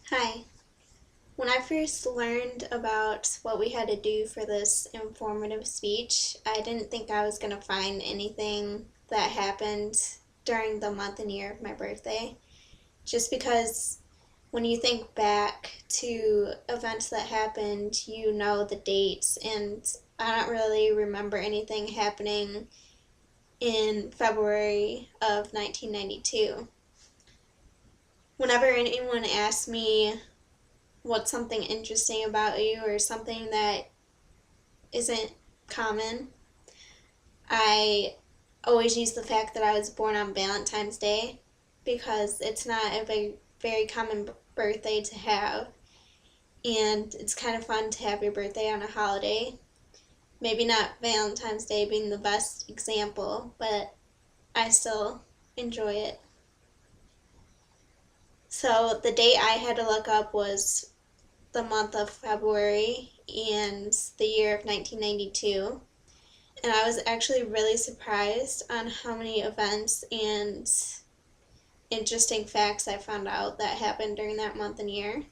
Hi. When I first learned about what we had to do for this informative speech, I didn't think I was going to find anything that happened during the month and year of my birthday. Just because when you think back to events that happened, you know the dates, and I don't really remember anything happening in February of 1992. Whenever anyone asks me what's something interesting about you or something that isn't common, I always use the fact that I was born on Valentine's Day because it's not a very common birthday to have, and it's kind of fun to have your birthday on a holiday. Maybe not Valentine's Day being the best example, but I still enjoy it. So the date I had to look up was the month of February and the year of 1992. And I was actually really surprised on how many events and interesting facts I found out that happened during that month and year.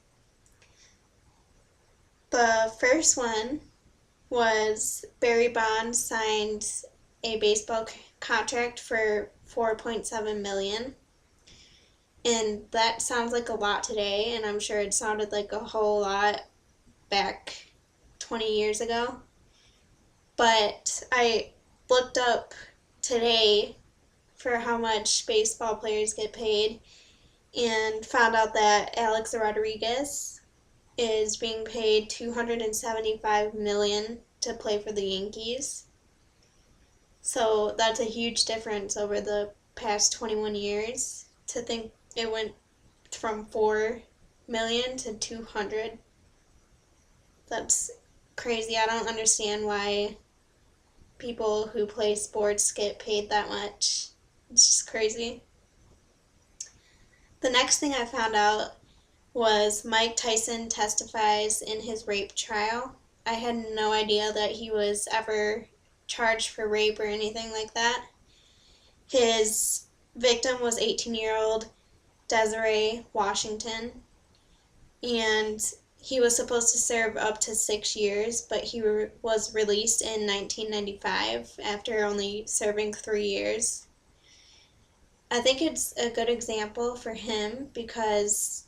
The first one was Barry Bonds signed a baseball contract for 4.7 million. And that sounds like a lot today, and I'm sure it sounded like a whole lot back 20 years ago. But I looked up today for how much baseball players get paid and found out that Alex Rodriguez is being paid 275 million to play for the Yankees. So that's a huge difference over the past 21 years. To think it went from 4 million to 200. That's crazy. I don't understand why people who play sports get paid that much. It's just crazy. The next thing I found out was Mike Tyson testifies in his rape trial. I had no idea that he was ever charged for rape or anything like that. His victim was 18-year-old Desiree Washington, and he was supposed to serve up to 6 years, but he was released in 1995 after only serving 3 years. I think it's a good example for him because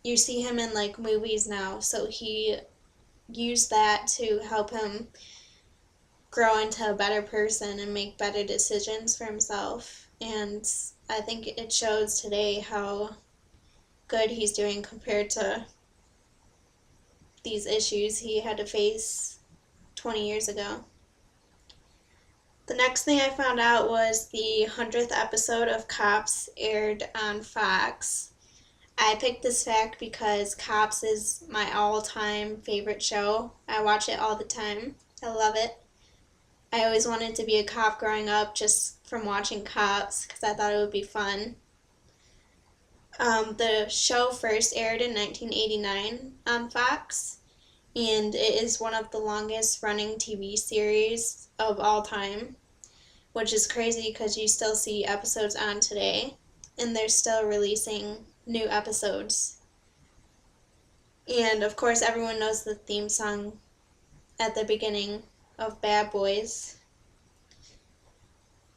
you see him in like movies now, so he used that to help him grow into a better person and make better decisions for himself. And I think it shows today how good he's doing compared to these issues he had to face 20 years ago. The next thing I found out was the 100th episode of Cops aired on Fox. I picked this fact because Cops is my all-time favorite show. I watch it all the time. I love it. I always wanted to be a cop growing up just from watching Cops because I thought it would be fun. The show first aired in 1989 on Fox, and it is one of the longest running TV series of all time, which is crazy because you still see episodes on today, and they're still releasing new episodes. And of course, everyone knows the theme song at the beginning of Bad Boys.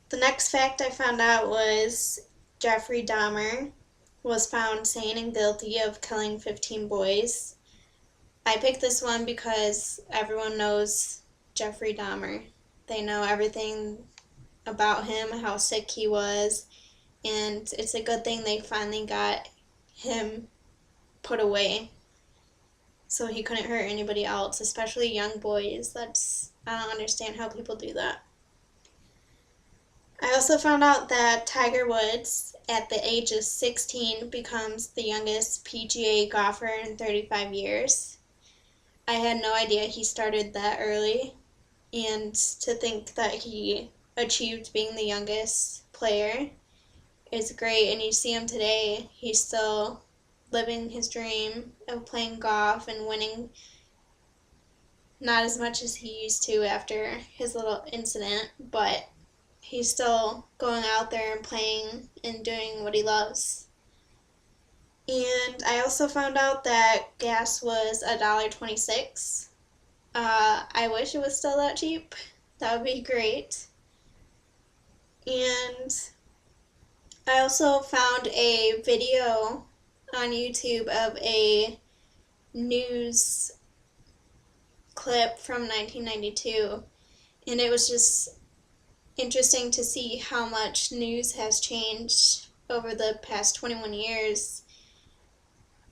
The next fact I found out was Jeffrey Dahmer was found sane and guilty of killing 15 boys. I picked this one because everyone knows Jeffrey Dahmer. They know everything about him, how sick he was, and it's a good thing they finally got him put away so he couldn't hurt anybody else, especially young boys. I don't understand how people do that. I also found out that Tiger Woods, at the age of 16, becomes the youngest PGA golfer in 35 years. I had no idea he started that early, and to think that he achieved being the youngest player is great. And you see him today, he's still living his dream of playing golf and winning, not as much as he used to after his little incident, but he's still going out there and playing and doing what he loves. And I also found out that gas was $1.26. I wish it was still that cheap. That would be great. And I also found a video on YouTube of a news clip from 1992, and it was just interesting to see how much news has changed over the past 21 years.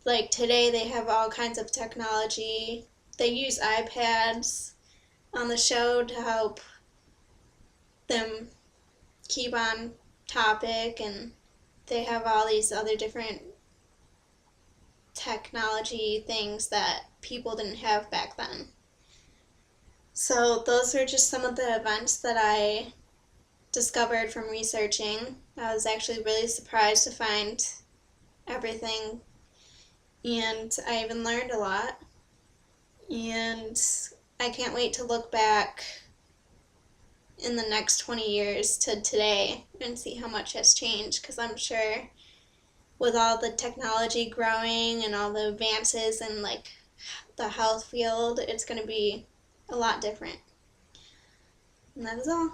Like today, they have all kinds of technology. They use iPads on the show to help them keep on topic, and they have all these other different technology things that people didn't have back then. So, those are just some of the events that I discovered from researching. I was actually really surprised to find everything, and I even learned a lot. And I can't wait to look back in the next 20 years to today and see how much has changed, because I'm sure with all the technology growing and all the advances in like the health field, it's going to be a lot different. And that is all.